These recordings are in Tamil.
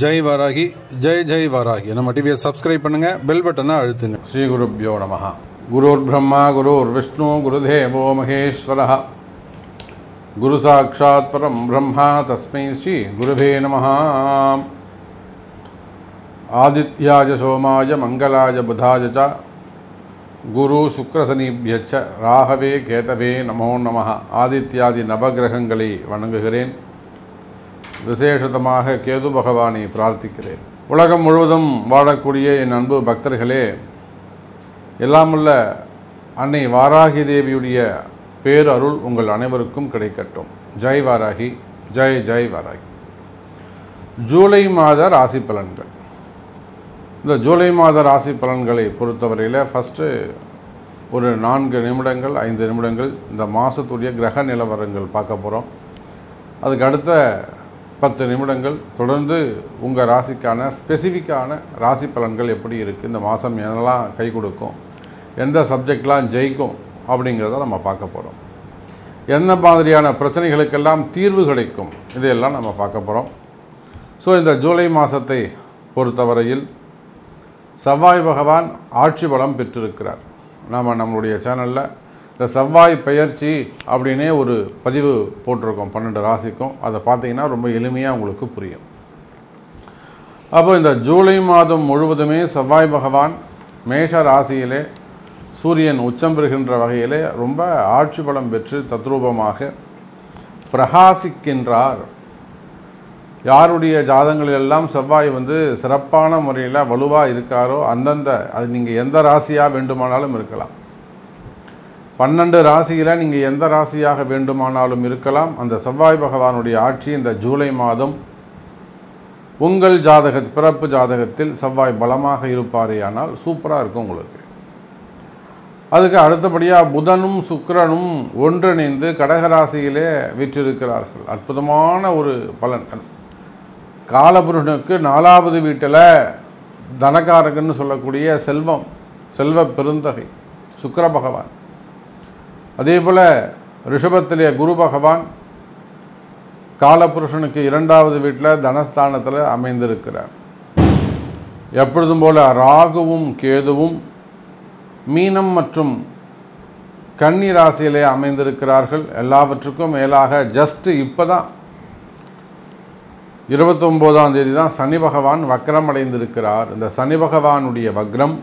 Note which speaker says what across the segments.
Speaker 1: ஜெய் வாராகி ஜெய் வாராகி நம்ம டிவியை சப்ஸ்கிரைப் பண்ணுங்க, பெல் பட்டனை அழுத்துங்க.
Speaker 2: ஸ்ரீ குருப்யோ நமஹ. குருர் பிரம்மா குருர் விஷ்ணு குருதேவோ மகேஸ்வரः. குரு சாட்சாத் பரம் பிரம்மா தஸ்மை ஸ்ரீ குருவே நமஹ. ஆதித்யாய சோமாய மங்களாய புதாய ச குரு சுக்ரசனிபியச்ச ராகவே கேதவே நமோ நமஹ. ஆதித்யாதி நவகிரகங்களை வணங்குகிறேன். விசேஷமாக கேது பகவானை பிரார்த்திக்கிறேன். உலகம் முழுவதும் வாழக்கூடிய என் அன்பு பக்தர்களே, எல்லாமுள்ள அன்னை வாராகி தேவியுடைய பேரருள் உங்கள் அனைவருக்கும் கிடைக்கட்டும். ஜெய் வாராகி ஜெய் வாராகி. ஜூலை மாத ராசி பலன்கள். இந்த ஜூலை மாத ராசி பலன்களை பொறுத்தவரையில் ஃபஸ்ட்டு ஒரு 4 நிமிடங்கள் 5 நிமிடங்கள் இந்த மாதத்துடைய கிரக நிலவரங்கள் பார்க்க போகிறோம். அதுக்கு அடுத்த 10 நிமிடங்கள் தொடர்ந்து உங்கள் ராசிக்கான ஸ்பெசிஃபிக்கான ராசி பலன்கள் எப்படி இருக்குது, இந்த மாதம் என்னெல்லாம் கை கொடுக்கும், எந்த சப்ஜெக்ட்லாம் ஜெயிக்கும் அப்படிங்கிறத நம்ம பார்க்க போகிறோம். எந்த மாதிரியான பிரச்சனைகளுக்கெல்லாம் தீர்வு கிடைக்கும், இதையெல்லாம் நம்ம பார்க்க போகிறோம். ஸோ இந்த ஜூலை மாதத்தை பொறுத்தவரையில் செவ்வாய் பகவான் ஆட்சி பலம் பெற்றிருக்கிறார். நம்மளுடைய சேனலில் இந்த செவ்வாய் பெயர்ச்சி அப்படின்னே ஒரு பதிவு போட்டிருக்கோம் 12 ராசிக்கும். அதை பார்த்தீங்கன்னா ரொம்ப எளிமையாக உங்களுக்கு புரியும். அப்போ இந்த ஜூலை மாதம் முழுவதுமே செவ்வாய் பகவான் மேஷ ராசியிலே சூரியன் உச்சம் பெறுகின்ற வகையிலே ரொம்ப ஆட்சி பலம் பெற்று தத்ரூபமாக பிரகாசிக்கின்றார். யாருடைய ஜாதகங்களெல்லாம் செவ்வாய் சிறப்பான முறையில் வலுவாக இருக்காரோ அது நீங்கள் எந்த ராசியாக வேண்டுமானாலும் இருக்கலாம். 12 ராசியில் நீங்கள் எந்த ராசியாக வேண்டுமானாலும் இருக்கலாம். அந்த செவ்வாய் பகவானுடைய ஆட்சி இந்த ஜூலை மாதம் உங்கள் பிறப்பு ஜாதகத்தில் செவ்வாய் பலமாக இருப்பாரே ஆனால் சூப்பராக இருக்கும் உங்களுக்கு. அதுக்கு அடுத்தபடியாக புதனும் சுக்கிரனும் ஒன்றிணைந்து கடகராசியிலே வீற்றிருக்கிறார்கள். அற்புதமான ஒரு பலன். காலபுருஷனுக்கு 4வது வீட்டில் தனகாரகன்னு சொல்லக்கூடிய செல்வ பெருந்தகை சுக்கிர பகவான். அதே போல் ரிஷபத்திலே குரு பகவான் காலபுருஷனுக்கு 2வது வீட்டில் தனஸ்தானத்தில் அமைந்திருக்கிறார். எப்பொழுதும் போல ராகுவும் கேதுவும் மீனம் மற்றும் கன்னி ராசியிலே அமைந்திருக்கிறார்கள். எல்லாவற்றுக்கும் மேலாக ஜஸ்ட் இப்போ தான் 29ஆம் தேதி தான் சனி பகவான் வக்ரம் அடைந்திருக்கிறார். இந்த சனி பகவானுடைய வக்ரம்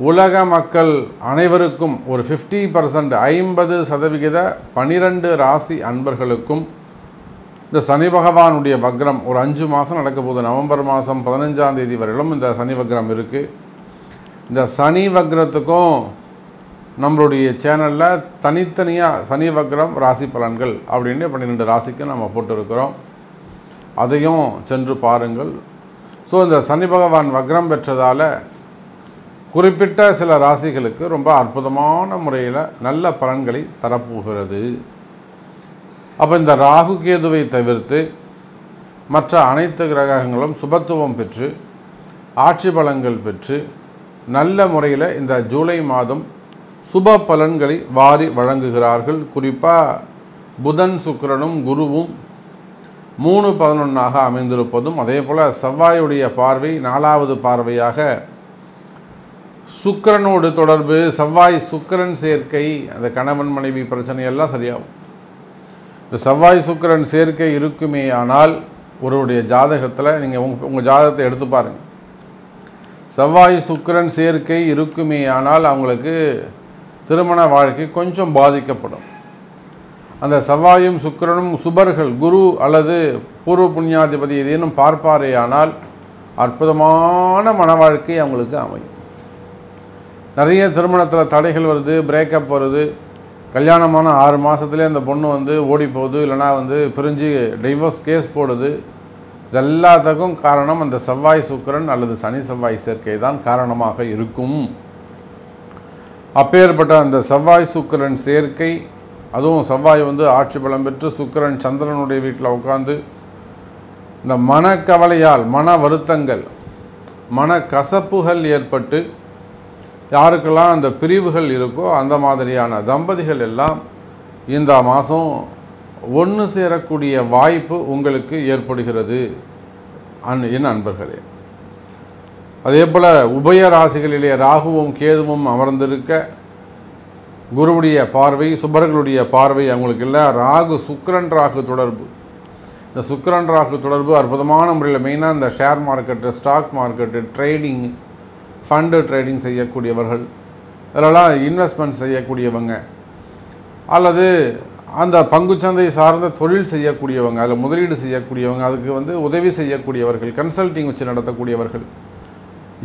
Speaker 2: உலக மக்கள் அனைவருக்கும் ஒரு 50% 50% 12 ராசி அன்பர்களுக்கும் இந்த சனி பகவானுடைய வக்ரம் ஒரு 5 மாதம் நடக்க போகுது. நவம்பர் மாதம் 15ஆம் தேதி வரையிலும் இந்த சனி வக்ரம் இருக்குது. இந்த சனி வக்ரத்துக்கும் நம்மளுடைய சேனலில் தனித்தனியாக சனி வக்ரம் ராசி பலன்கள் அப்படின்னு 12 ராசிக்கு நம்ம போட்டிருக்கிறோம். அதையும் சென்று பாருங்கள். ஸோ இந்த சனி பகவான் வக்ரம் பெற்றதால் குறிப்பிட்ட சில ராசிகளுக்கு ரொம்ப அற்புதமான முறையில் நல்ல பலன்களை தரப்போகிறது. அப்போ இந்த ராகு கேதுவை தவிர்த்து மற்ற அனைத்து கிரகங்களும் சுபத்துவம் பெற்று ஆட்சி பலன்கள் பெற்று நல்ல முறையில் இந்த ஜூலை மாதம் சுப பலன்களை வாரி வழங்குகிறார்கள். குறிப்பாக புதன் சுக்கிரனும் குருவும் 3-11 அமைந்திருப்பதும், அதே போல் செவ்வாயுடைய பார்வை 4வது பார்வையாக சுக்கிரனோடு தொடர்பு, செவ்வாய் சுக்கிரன் சேர்க்கை, அந்த கணவன் மனைவி பிரச்சனையெல்லாம் சரியாகும். இந்த செவ்வாய் சுக்கிரன் சேர்க்கை இருக்குமே ஆனால் ஒருவருடைய ஜாதகத்தில் நீங்கள் உங்கள் ஜாதகத்தை எடுத்து பாருங்கள். செவ்வாய் சுக்கிரன் சேர்க்கை இருக்குமே ஆனால் அவங்களுக்கு திருமண வாழ்க்கை கொஞ்சம் பாதிக்கப்படும். அந்த செவ்வாயும் சுக்கிரனும் சுபர்கள் குரு அல்லது பூர்வ புண்ணியாதிபதி ஏதேனும் பார்ப்பாரே ஆனால் அற்புதமான மன வாழ்க்கை அவங்களுக்கு அமையும். நிறைய திருமணத்தில் தடைகள் வருது, பிரேக்கப் வருது, கல்யாணமான 6 மாதத்துலேயே அந்த பொண்ணு ஓடி போகுது, இல்லைனா பிரிஞ்சு டைவர்ஸ் கேஸ் போடுது. எல்லாத்துக்கும் காரணம் அந்த செவ்வாய் சுக்கிரன் அல்லது சனி செவ்வாய் சேர்க்கை தான் காரணமாக இருக்கும். அப்பேற்பட்ட அந்த செவ்வாய் சுக்கிரன் சேர்க்கை, அதுவும் செவ்வாய் ஆட்சி பலம் பெற்று சுக்கிரன் சந்திரனுடைய வீட்டில் உட்காந்து இந்த மனக்கவலையால் மன வருத்தங்கள் மன கசப்புகள் ஏற்பட்டு யாருக்கெல்லாம் அந்த பிரிவுகள் இருக்கோ அந்த மாதிரியான தம்பதிகள் எல்லாம் இந்த மாதம் ஒன்று சேரக்கூடிய வாய்ப்பு உங்களுக்கு ஏற்படுகிறது. என் அன்பர்களே. அதே போல் உபய ராசிகளிலே ராகுவும் கேதுவும் அமர்ந்திருக்க குருவுடைய பார்வை, சுபர்களுடைய பார்வை அவங்களுக்கு இல்லை. ராகு சுக்கிரன் ராகு தொடர்பு, இந்த சுக்கிரன் ராகு தொடர்பு அற்புதமான முறையில் மெயினாக இந்த share market, stock market, trading, fund trading செய்யக்கூடியவர்கள், அதெல்லாம் இன்வெஸ்ட்மெண்ட் செய்யக்கூடியவங்க, அல்லது அந்த பங்குச்சந்தை சார்ந்த தொழில் செய்யக்கூடியவங்க, அதில் முதலீடு செய்யக்கூடியவங்க, அதுக்கு உதவி செய்யக்கூடியவர்கள், கன்சல்டிங் வச்சு நடத்தக்கூடியவர்கள்,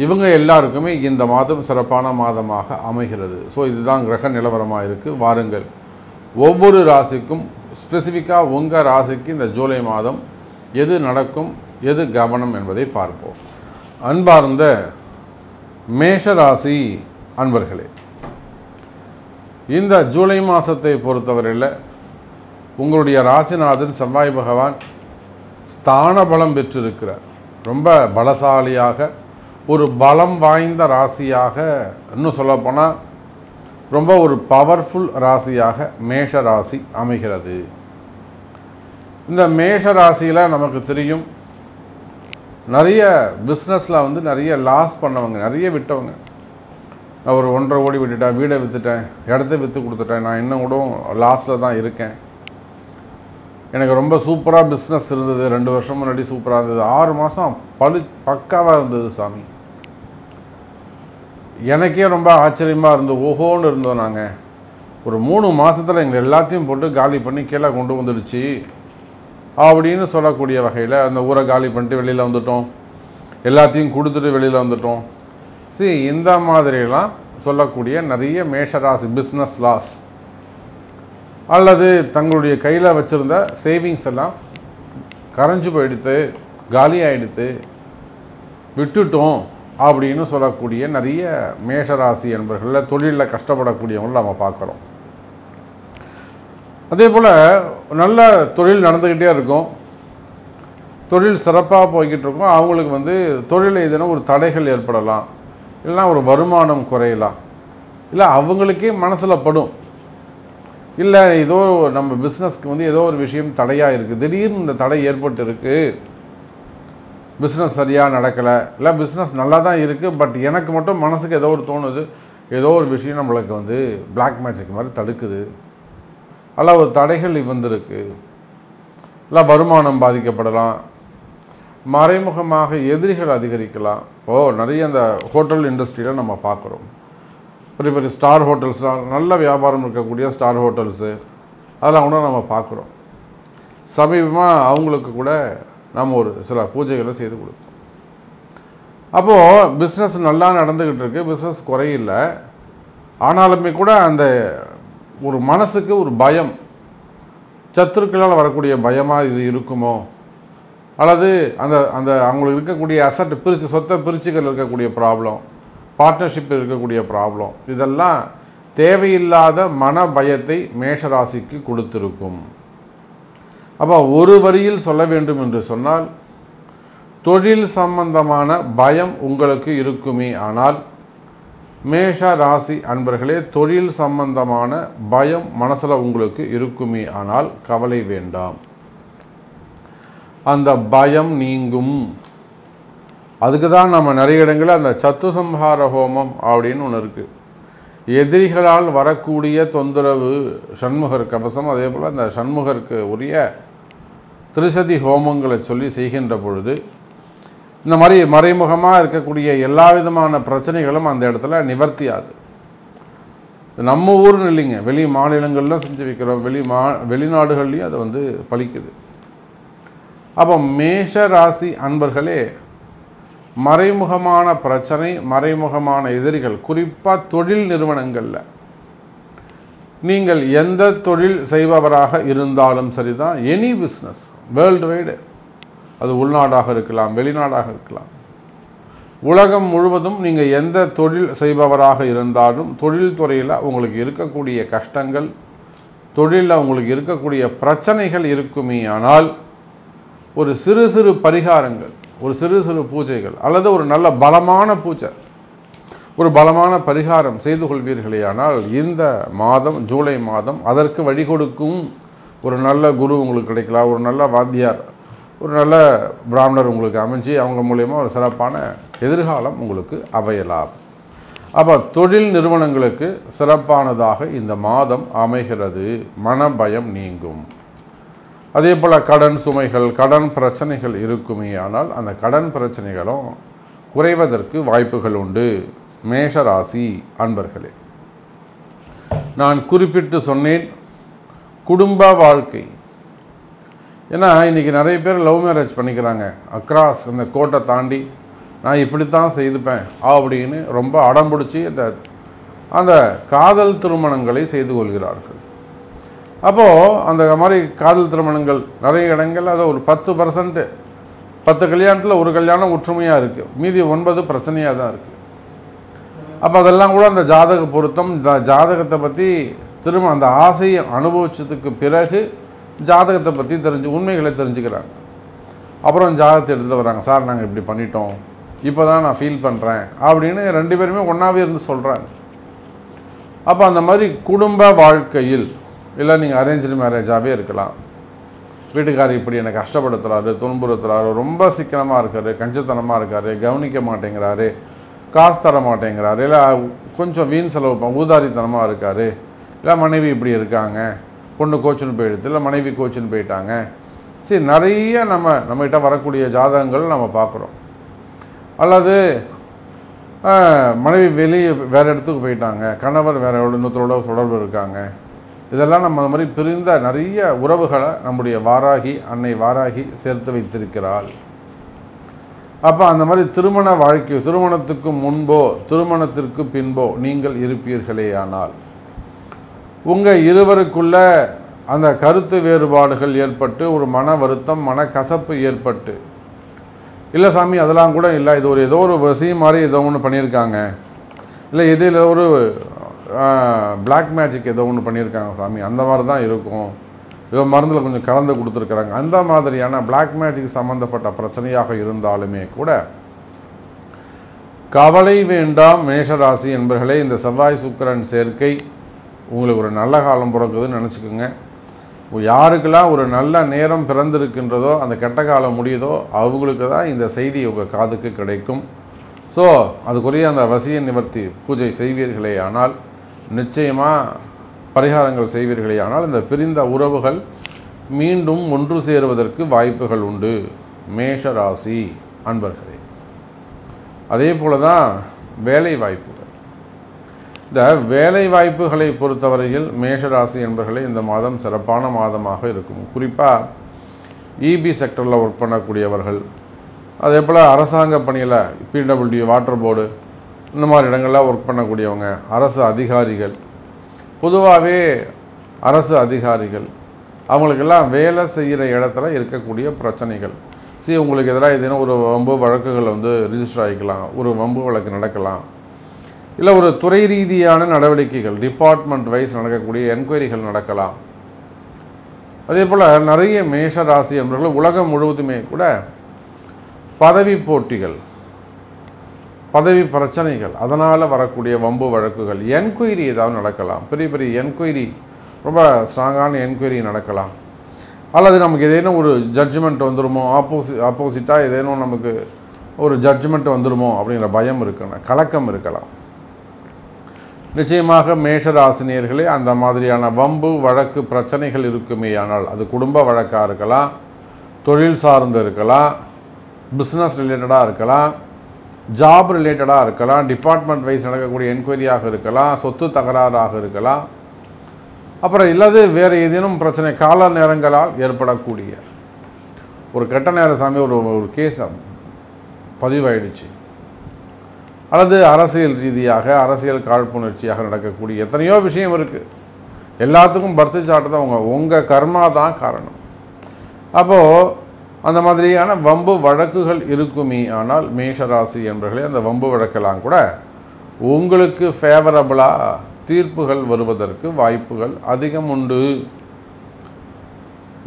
Speaker 2: இவங்க எல்லாருக்குமே இந்த மாதம் சிறப்பான மாதமாக அமைகிறது. ஸோ இதுதான் கிரக நிலவரமாக இருக்குது. வாருங்கள், ஒவ்வொரு ராசிக்கும் ஸ்பெசிஃபிக்காக உங்கள் ராசிக்கு இந்த ஜூலை மாதம் எது நடக்கும், எது கவனம் என்பதை பார்ப்போம். அன்பார்ந்த மேஷ ராசி அன்பர்களே, இந்த ஜூலை மாதத்தை பொறுத்தவரையில் உங்களுடைய ராசிநாதன் செவ்வாய் பகவான் ஸ்தான பலம் பெற்றிருக்கிறார். ரொம்ப பலசாலியாக, ஒரு பலம் வாய்ந்த ராசியாக, இன்னும் சொல்லப்போனால் ரொம்ப ஒரு பவர்ஃபுல் ராசியாக மேஷ ராசி அமைகிறது. இந்த மேஷ ராசியில் நமக்கு தெரியும், நிறைய பிஸ்னஸில் நிறைய லாஸ் பண்ணவங்க, நிறைய விட்டவங்க. நான் ஒரு 1.5 கோடி விட்டுட்டேன், வீடை விற்றுட்டேன், இடத்த விற்று கொடுத்துட்டேன், நான் இன்னும் கூட லாஸில் தான் இருக்கேன், எனக்கு ரொம்ப சூப்பராக பிஸ்னஸ் இருந்தது, 2 வருஷம் முன்னாடி சூப்பராக இருந்தது, 6 மாதம் பக்காவாக இருந்தது சாமி, எனக்கே ரொம்ப ஆச்சரியமாக இருந்தது, ஓஹோன்னு இருந்தோம், நாங்கள் ஒரு 3 மாதத்தில் எங்களை எல்லாத்தையும் போட்டு காலி பண்ணி கீழே கொண்டு வந்துடுச்சு அப்படின்னு சொல்லக்கூடிய வகையில் அந்த ஊரை காலி பண்ணிட்டு வெளியில் வந்துட்டோம், எல்லாத்தையும் கொடுத்துட்டு வெளியில் வந்துட்டோம். சரி, இந்த மாதிரிலாம் சொல்லக்கூடிய நிறைய மேஷராசி பிஸ்னஸ் லாஸ், அல்லது தங்களுடைய கையில் வச்சுருந்த சேவிங்ஸ் எல்லாம் கரைஞ்சு போயிடுத்து, காலி ஆகிடுத்து, விட்டுட்டோம் அப்படின்னு சொல்லக்கூடிய நிறைய மேஷராசி என்பவர்களில் தொழிலில் கஷ்டப்படக்கூடியவங்களை நம்ம பார்க்குறோம். அதே போல் நல்ல தொழில் நடந்துக்கிட்டே இருக்கும், தொழில் சிறப்பாக போய்கிட்டு இருக்கும், அவங்களுக்கு தொழில் எதுனா ஒரு தடைகள் ஏற்படலாம், இல்லைனா ஒரு வருமானம் குறையலாம், இல்லை அவங்களுக்கே மனசில் படும், இல்லை ஏதோ நம்ம பிஸ்னஸ்க்கு ஏதோ ஒரு விஷயம் தடையாக இருக்குது, திடீர்னு இந்த தடை ஏற்பட்டு இருக்குது, பிஸ்னஸ் சரியாக நடக்கலை, இல்லை பிஸ்னஸ் நல்லா தான் இருக்குது, பட் எனக்கு மட்டும் மனசுக்கு ஏதோ ஒரு தோணுது, ஏதோ ஒரு விஷயம் நம்மளுக்கு பிளாக் மேஜிக் மாதிரி தடுக்குது, அல்ல ஒரு தடைகள் வந்திருக்கு, இல்லை வருமானம் பாதிக்கப்படலாம், மறைமுகமாக எதிரிகள் அதிகரிக்கலாம். நிறைய அந்த ஹோட்டல் இண்டஸ்ட்ரியில் நம்ம பார்க்குறோம், பெரிய பெரிய ஸ்டார் ஹோட்டல்ஸ்லாம், நல்ல வியாபாரம் இருக்கக்கூடிய ஸ்டார் ஹோட்டல்ஸு, அதெல்லாம் கூட நம்ம பார்க்குறோம். சமீபமாக அவங்களுக்கு கூட நம்ம ஒரு சில பூஜைகளை செய்து கொடுத்தோம். அப்போது பிஸ்னஸ் நல்லா நடந்துக்கிட்டு இருக்குது, பிஸ்னஸ் குறையில்லை, ஆனாலுமே கூட அந்த ஒரு மனசுக்கு ஒரு பயம், சத்துருக்களால் வரக்கூடிய பயமாக இது இருக்குமோ, அல்லது அந்த அந்த அவங்களுக்கு இருக்கக்கூடிய அசட் சொத்தை பிரிச்சுக்கள் இருக்கக்கூடிய ப்ராப்ளம், பார்ட்னர்ஷிப் இருக்கக்கூடிய ப்ராப்ளம், இதெல்லாம் தேவையில்லாத மன பயத்தை மேஷராசிக்கு கொடுத்திருக்கும். அப்போ ஒரு வரியில் சொல்ல வேண்டும் என்று சொன்னால், தொழில் சம்பந்தமான பயம் உங்களுக்கு இருக்குமே ஆனால், மேஷ ராசி அன்பர்களே, தொழில் சம்பந்தமான பயம் மனசில் உங்களுக்கு இருக்குமே ஆனால் கவலை வேண்டாம், அந்த பயம் நீங்கும். அதுக்கு தான் நம்ம நிறைய இடங்களில் அந்த சத்துசம்ஹார ஹோமம் அப்படின்னு ஒன்று இருக்குது. எதிரிகளால் வரக்கூடிய தொந்தரவு, சண்முகர் கவசம், அதே போல் அந்த சண்முகருக்கு உரிய திரிசதி ஹோமங்களை சொல்லி செய்கின்ற பொழுது இந்த மாதிரி மறைமுகமாக இருக்கக்கூடிய எல்லா விதமான பிரச்சனைகளும் அந்த இடத்துல நிவர்த்தி ஆகுது. நம்ம ஊர்னு இல்லைங்க, வெளி மாநிலங்கள்லாம் செஞ்சு வைக்கிறோம், வெளிநாடுகள்லையும் அது பலிக்குது. அப்போ மேஷ ராசி அன்பர்களே, மறைமுகமான பிரச்சனை, மறைமுகமான எதிரிகள், குறிப்பாக தொழில் நிறுவனங்களில் நீங்கள் எந்த தொழில் செய்பவராக இருந்தாலும் சரிதான், எனி பிஸ்னஸ் வேர்ல்டு வைடு, அது உள்நாடாக இருக்கலாம், வெளிநாடாக இருக்கலாம், உலகம் முழுவதும் நீங்கள் எந்த தொழில் செய்பவராக இருந்தாலும் தொழில்துறையில் உங்களுக்கு இருக்கக்கூடிய கஷ்டங்கள், தொழிலில் உங்களுக்கு இருக்கக்கூடிய பிரச்சனைகள் இருக்குமே ஆனால் ஒரு சிறு சிறு பரிகாரங்கள், ஒரு சிறு சிறு பூஜைகள், அல்லது ஒரு நல்ல பலமான பூஜை, ஒரு பலமான பரிகாரம் செய்து கொள்வீர்களேயானால் இந்த மாதம், ஜூலை மாதம், அதற்கு வழி கொடுக்கும் ஒரு நல்ல குரு உங்களுக்கு கிடைக்கலாம், ஒரு நல்ல வாத்தியார், ஒரு நல்ல பிராமணர் உங்களுக்கு அமைஞ்சு அவங்க மூலயமா ஒரு சிறப்பான எதிர்காலம் உங்களுக்கு அமையலாம். அப்போ தொழில் நிறுவனங்களுக்கு சிறப்பானதாக இந்த மாதம் அமைகிறது. மனபயம் நீங்கும். அதே போல் கடன் சுமைகள், கடன் பிரச்சனைகள் இருக்குமே, ஆனால் அந்த கடன் பிரச்சனைகளும் குறைவதற்கு வாய்ப்புகள் உண்டு. மேஷராசி அன்பர்களே, நான் குறிப்பிட்டு சொன்னேன் குடும்ப வாழ்க்கை. ஏன்னா இன்றைக்கி நிறைய பேர் லவ் மேரேஜ் பண்ணிக்கிறாங்க. அக்ராஸ் இந்த கோட்டை தாண்டி நான் இப்படித்தான் செய்துப்பேன் அப்படின்னு ரொம்ப அடம் பிடிச்சி அந்த காதல் திருமணங்களை செய்து கொள்கிறார்கள். அப்போது அந்த மாதிரி காதல் திருமணங்கள் நிறைய இடங்கள் அதை ஒரு 10% 10 கல்யாணத்தில் ஒரு கல்யாணம் ஒற்றுமையாக இருக்குது, மீதி 9 பிரச்சனையாக தான் இருக்குது. அப்போ அதெல்லாம் கூட அந்த ஜாதக பொருத்தம், ஜாதகத்தை பற்றி திரும்ப அந்த ஆசையை அனுபவிச்சதுக்கு பிறகு ஜாதகத்தை பற்றி உண்மைகளை தெரிஞ்சுக்கிறாங்க. அப்புறம் ஜாதகத்தை எடுத்துகிட்டு வராங்க, சார் நாங்கள் இப்படி பண்ணிட்டோம், இப்போ தான் நான் ஃபீல் பண்ணுறேன் அப்படின்னு 2 பேருமே ஒன்றாவே இருந்து சொல்கிறாங்க. அப்போ அந்த மாதிரி குடும்ப வாழ்க்கையில் இல்லை நீங்கள் அரேஞ்சு மேரேஜாகவே இருக்கலாம். வீட்டுக்காரர் இப்படி என்னை கஷ்டப்படுத்துகிறாரு, துன்புறுத்துறாரு, ரொம்ப சிக்கனமாக இருக்கார், கஞ்சத்தனமாக இருக்கார், கவனிக்க மாட்டேங்கிறாரு, காசு தர மாட்டேங்கிறாரு, இல்லை கொஞ்சம் வீண் செலவு ஊதாரித்தனமாக இருக்கார், இல்லை மனைவி இப்படி இருக்காங்க, பொண்ணு கோச்சுன்னு போயிடுது, இல்லை மனைவி கோச்சுன்னு போயிட்டாங்க. சரி, நிறைய நம்மகிட்ட வரக்கூடிய ஜாதகங்கள் நம்ம பார்க்குறோம். அல்லது மனைவி வெளியே வேறு இடத்துக்கு போயிட்டாங்க, கணவர் வேறு இன்னொருத்தரோட தொடர்பு இருக்காங்க. இதெல்லாம் நம்ம அந்த மாதிரி பிரிந்த நிறைய உறவுகளை நம்முடைய வாராகி அன்னை வாராகி சேர்த்து வைத்திருக்கிறாள். அப்போ அந்த மாதிரி திருமண வாழ்க்கை, திருமணத்துக்கு முன்போ திருமணத்திற்கு பின்போ நீங்கள் இருப்பீர்களே ஆனால் உங்கள் இருவருக்குள்ள அந்த கருத்து வேறுபாடுகள் ஏற்பட்டு ஒரு மன வருத்தம், மனக்கசப்பு ஏற்பட்டு, இல்லை சாமி அதெல்லாம் கூட இல்லை, இது ஏதோ ஒரு வசி மாதிரி ஏதோ ஒன்று பண்ணியிருக்காங்க, இல்லை இதில் ஒரு பிளாக் மேஜிக் ஏதோ ஒன்று பண்ணியிருக்காங்க சாமி, அந்த மாதிரி தான் இருக்கும், ஏதோ மருந்தில் கொஞ்சம் கலந்து கொடுத்துருக்குறாங்க, அந்த மாதிரியான பிளாக் மேஜிக் சம்மந்தப்பட்ட பிரச்சனையாக இருந்தாலுமே கூட கவலை வேண்டாம். மேஷராசி என்பர்களே, இந்த செவ்வாய் சுக்கிரன் சேர்க்கை உங்களுக்கு ஒரு நல்ல காலம் பிறக்குதுன்னு நினச்சிக்கோங்க. யாருக்கெல்லாம் ஒரு நல்ல நேரம் பிறந்திருக்கின்றதோ, அந்த கெட்ட காலம் முடியுதோ, அவங்களுக்கு தான் இந்த செய்தி உங்கள் காதுக்கு கிடைக்கும். ஸோ அதுக்குரிய அந்த வசிய நிவர்த்தி பூஜை செய்வீர்களே ஆனால், நிச்சயமாக பரிகாரங்கள் செய்வீர்களே ஆனால், இந்த பிரிந்த உறவுகள் மீண்டும் ஒன்று சேருவதற்கு வாய்ப்புகள் உண்டு. மேஷராசி அன்பர்களே, அதே போல தான் வேலை வாய்ப்புகள். இந்த வேலை வாய்ப்புகளை பொறுத்தவரையில் மேஷராசி என்பர்களே இந்த மாதம் சிறப்பான மாதமாக இருக்கும். குறிப்பாக இபி செக்டரில் ஒர்க் பண்ணக்கூடியவர்கள், அதே போல் அரசாங்க பணியில் பிடபிள்யூடி, வாட்டர் போர்டு இந்த மாதிரி இடங்களில் ஒர்க் பண்ணக்கூடியவங்க, அரசு அதிகாரிகள், பொதுவாகவே அரசு அதிகாரிகள், அவங்களுக்கெல்லாம் வேலை செய்கிற இடத்துல இருக்கக்கூடிய பிரச்சனைகள். சரி, உங்களுக்கு எதிராக எதுனா ஒரு வம்பு வழக்குகள் ரிஜிஸ்டர் ஆகிக்கலாம், ஒரு வம்பு வழக்கு நடக்கலாம், இல்லை ஒரு துறை ரீதியான நடவடிக்கைகள் டிபார்ட்மெண்ட் வைஸ் நடக்கக்கூடிய என்கொயரிகள் நடக்கலாம். அதே போல் நிறைய மேஷராசி என்பவர்கள் உலகம் முழுவதுமே கூட பதவி போட்டிகள், பதவி பிரச்சனைகள், அதனால் வரக்கூடிய வம்பு வழக்குகள், என்கொயரி ஏதாவது நடக்கலாம். பெரிய பெரிய என்கொயரி, ரொம்ப ஸ்ட்ராங்கான என்கொயரி நடக்கலாம். அல்லது நமக்கு ஏதேனும் ஒரு ஜட்ஜ்மெண்ட் வந்துடுமோ, ஆப்போசிட்டாக ஏதேனும் நமக்கு ஒரு ஜட்ஜ்மெண்ட் வந்துடுமோ அப்படிங்கிற பயம் இருக்கணும், கலக்கம் இருக்கலாம். நிச்சயமாக மேஷராசினியர்களே அந்த மாதிரியான வம்பு வழக்கு பிரச்சனைகள் இருக்குமே ஆனால், அது குடும்ப வழக்காக இருக்கலாம், தொழில் சார்ந்து இருக்கலாம், பிஸ்னஸ் ரிலேட்டடாக இருக்கலாம், ஜாப் ரிலேட்டடாக இருக்கலாம், டிபார்ட்மெண்ட் வைஸ் நடக்கக்கூடிய என்கொயரியாக இருக்கலாம், சொத்து தகராறாக இருக்கலாம், அப்புறம் இல்லாது வேறு ஏதேனும் பிரச்சனை கால நேரங்களால் ஏற்படக்கூடிய ஒரு கெட்ட நேர சாமி ஒரு கேஸ் பதிவாயிடுச்சு, அல்லது அரசியல் ரீதியாக அரசியல் காழ்ப்புணர்ச்சியாக நடக்கக்கூடிய எத்தனையோ விஷயம் இருக்குது. எல்லாத்துக்கும் பர்த்து சாட்டு தான் உங்கள் கர்மா தான் காரணம். அப்போது அந்த மாதிரியான வம்பு வழக்குகள் இருக்குமே ஆனால் மேஷராசி என்பவர்களே அந்த வம்பு வழக்கெல்லாம் கூட உங்களுக்கு ஃபேவரபுளாக தீர்ப்புகள் வருவதற்கு வாய்ப்புகள் அதிகம் உண்டு.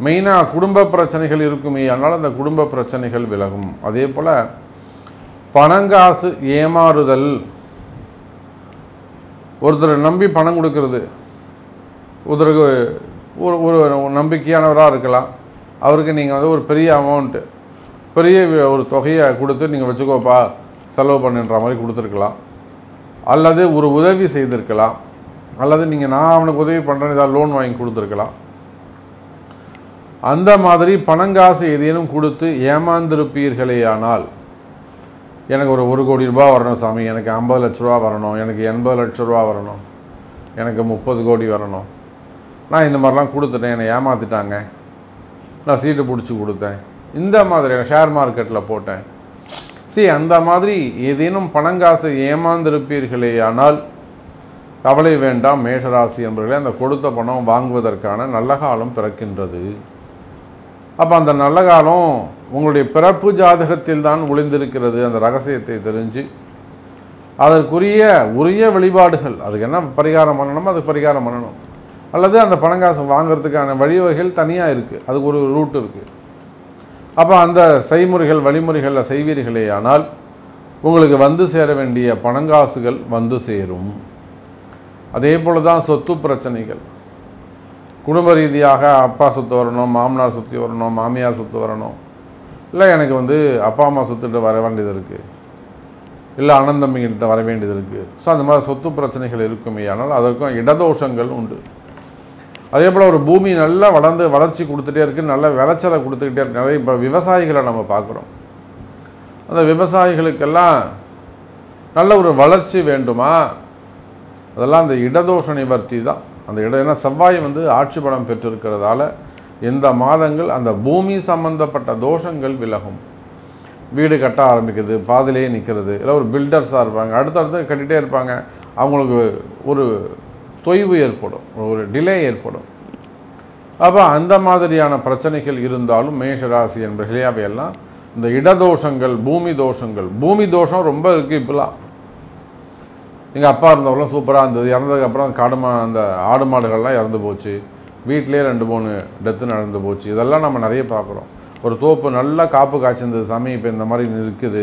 Speaker 2: மெயினாக குடும்ப பிரச்சனைகள் இருக்குமே ஆனால் அந்த குடும்ப பிரச்சனைகள் விலகும். அதே போல் பணங்காசு ஏமாறுதல், ஒருத்தரை நம்பி பணம் கொடுக்கறது, ஒருத்தருக்கு ஒரு நம்பிக்கையானவராக இருக்கலாம், அவருக்கு நீங்கள் வந்து ஒரு பெரிய அமௌண்ட்டு, பெரிய ஒரு தொகையை கொடுத்து நீங்கள் வச்சுக்கோப்பா செலவு பண்ணுன்ற மாதிரி கொடுத்துருக்கலாம், அல்லது ஒரு உதவி செய்திருக்கலாம், அல்லது நீங்கள் நான் அவனுக்கு உதவி பண்ணுறேன்னு ஏதாவது லோன் வாங்கி கொடுத்துருக்கலாம். அந்த மாதிரி பணங்காசு ஏதேனும் கொடுத்து ஏமாந்திருப்பீர்களே ஆனால், எனக்கு ஒரு 1 கோடி ரூபா வரணும் சாமி, எனக்கு 50 லட்ச ரூபா வரணும், எனக்கு 80 லட்ச ரூபா வரணும், எனக்கு 30 கோடி வரணும், நான் இந்த மாதிரிலாம் கொடுத்துட்டேன், என்னை ஏமாற்றிட்டாங்க, நான் சீட்டு பிடிச்சி கொடுத்தேன், இந்த மாதிரி ஷேர் மார்க்கெட்டில் போட்டேன், அந்த மாதிரி ஏதேனும் பணங்காசு ஏமாந்திருப்பீர்களே ஆனால் கவலை வேண்டாம் மேஷராசி என்பவர்களே. அந்த கொடுத்த பணம் வாங்குவதற்கான நல்ல காலம் பிறக்கின்றது. அப்போ அந்த நல்ல காலம் உங்களுடைய பிறப்பு ஜாதகத்தில் தான் ஒளிந்திருக்கிறது. அந்த ரகசியத்தை தெரிஞ்சு அதற்குரிய வழிபாடுகள், அதுக்கு என்ன பரிகாரம் பண்ணணுமோ அதுக்கு பரிகாரம் பண்ணணும், அல்லது அந்த பணங்காசு வாங்கிறதுக்கான வழிவகைகள் தனியாக இருக்குது, அதுக்கு ஒரு ரூட் இருக்குது. அப்போ அந்த செய்முறைகள் வழிமுறைகளில் செய்வீர்களே ஆனால் உங்களுக்கு வந்து சேர வேண்டிய பணங்காசுகள் வந்து சேரும். அதே போல் தான் சொத்து பிரச்சனைகள், குடும்ப ரீதியாக அப்பா சொத்து வரணும், மாமனார் சொத்து வரணும், மாமியார் சொத்து வரணும், இல்லை எனக்கு வந்து அப்பா அம்மா சொத்துக்கிட்ட வர வேண்டியது இருக்குது, இல்லை அண்ணன் தம்பிகிட்ட வர வேண்டியது இருக்குது. அந்த மாதிரி சொத்து பிரச்சனைகள் இருக்குமே ஆனால் அதற்கும் இடதோஷங்கள் உண்டு. அதே போல் ஒரு பூமி நல்லா வளர்ச்சி கொடுத்துட்டே இருக்குது, நல்ல விளைச்சலை கொடுத்துக்கிட்டே இருக்கு. நிறைய இப்போ விவசாயிகளை நம்ம பார்க்குறோம். அந்த விவசாயிகளுக்கெல்லாம் நல்ல ஒரு வளர்ச்சி வேண்டுமா, அதெல்லாம் அந்த இடதோஷ நிவர்த்தி தான். அந்த ஏன்னா செவ்வாய் வந்து ஆட்சி பலம் பெற்றிருக்கிறதால இந்த மாதங்கள் அந்த பூமி சம்பந்தப்பட்ட தோஷங்கள் விலகும். வீடு கட்ட ஆரம்பிக்கிறது, பாதிலேயே நிற்கிறது, இல்லை ஒரு பில்டர்ஸாக இருப்பாங்க, அடுத்தடுத்து கட்டிகிட்டே இருப்பாங்க, அவங்களுக்கு ஒரு தொய்வு ஏற்படும், ஒரு டிலே ஏற்படும். அப்போ அந்த மாதிரியான பிரச்சனைகள் இருந்தாலும் மேஷராசி என்பர்களே அவையெல்லாம் இந்த இடதோஷங்கள், பூமி தோஷம் ரொம்ப இருக்குது. இப்போலாம் எங்கள் அப்பா இருந்தவரெலாம் சூப்பராக இருந்தது, இறந்ததுக்கப்புறம் அந்த ஆடு மாடுகள்லாம் இறந்து போச்சு, வீட்டிலே 2-3 டெத்து நடந்து போச்சு, இதெல்லாம் நம்ம நிறைய பார்க்குறோம். ஒரு தோப்பு நல்லா காப்பு காய்ச்சிருந்தது சாமி, இப்போ இந்த மாதிரி இருக்குது,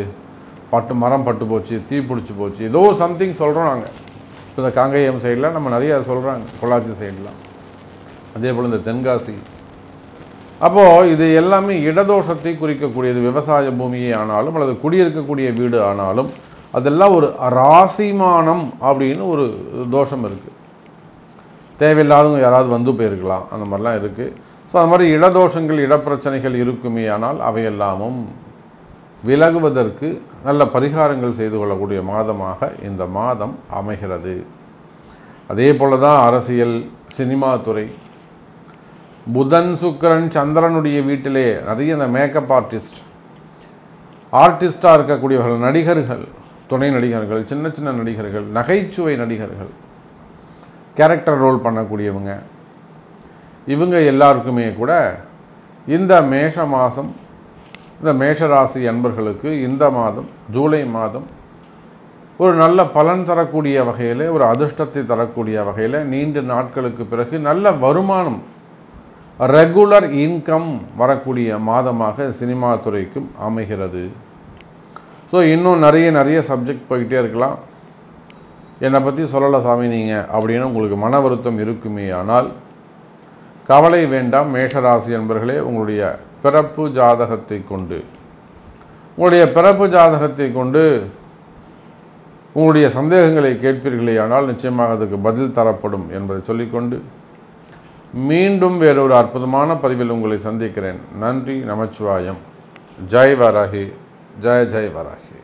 Speaker 2: மரம் பட்டு போச்சு, தீ பிடிச்சி போச்சு, ஏதோ சம்திங் சொல்கிறோம் நாங்கள். இப்போ இந்த காங்கேயம் சைடில் நம்ம நிறைய சொல்கிறாங்க, பொள்ளாச்சி சைடெலாம், அதே போல் இந்த தென்காசி. அப்போது இது எல்லாமே இடதோஷத்தை குறிக்கக்கூடியது. விவசாய பூமியே ஆனாலும் அல்லது குடியிருக்கக்கூடிய வீடு ஆனாலும் அதெல்லாம் ஒரு ராசிமானம் அப்படின்னு ஒரு தோஷம் இருக்குது. தேவையில்லாதவங்க யாராவது வந்து போயிருக்கலாம், அந்த மாதிரிலாம் இருக்குது. அந்த மாதிரி இடதோஷங்கள், இடப்பிரச்சனைகள் இருக்குமே ஆனால் அவையெல்லாமும் விலகுவதற்கு நல்ல பரிகாரங்கள் செய்து கொள்ளக்கூடிய மாதமாக இந்த மாதம் அமைகிறது. அதே போல தான் அரசியல், சினிமா துறை, புதன் சுக்கிரன் சந்திரனுடைய வீட்டிலே நிறைய இந்த மேக்கப் ஆர்டிஸ்டாக இருக்கக்கூடியவர்கள், நடிகர்கள், துணை நடிகர்கள், சின்ன சின்ன நடிகர்கள், நகைச்சுவை நடிகர்கள், கேரக்டர் ரோல் பண்ணக்கூடியவங்க, இவங்க எல்லாருக்குமே கூட இந்த மேஷ மாதம், இந்த மேஷராசி அன்பர்களுக்கு இந்த மாதம் ஜூலை மாதம் ஒரு நல்ல பலன் தரக்கூடிய வகையில், ஒரு அதிர்ஷ்டத்தை தரக்கூடிய வகையில், நீண்ட நாட்களுக்கு பிறகு நல்ல வருமானம், ரெகுலர் இன்கம் வரக்கூடிய மாதமாக சினிமா துறைக்கும் அமைகிறது. இன்னும் நிறைய சப்ஜெக்ட் போய்கிட்டே இருக்கலாம். என்னை பற்றி சொல்லலை சாமி நீங்கள் அப்படின்னு உங்களுக்கு மன வருத்தம் இருக்குமே ஆனால் கவலை வேண்டாம் மேஷராசி என்பர்களே. உங்களுடைய பிறப்பு ஜாதகத்தை கொண்டு உங்களுடைய சந்தேகங்களை கேட்பீர்களே ஆனால் நிச்சயமாக அதுக்கு பதில் தரப்படும் என்பதை சொல்லிக்கொண்டு மீண்டும் வேறொரு அற்புதமான பதிவில் உங்களை சந்திக்கிறேன். நன்றி, நமச்சிவாயம். ஜெய் வராகி, ஜெய் ஜெய் வராகி.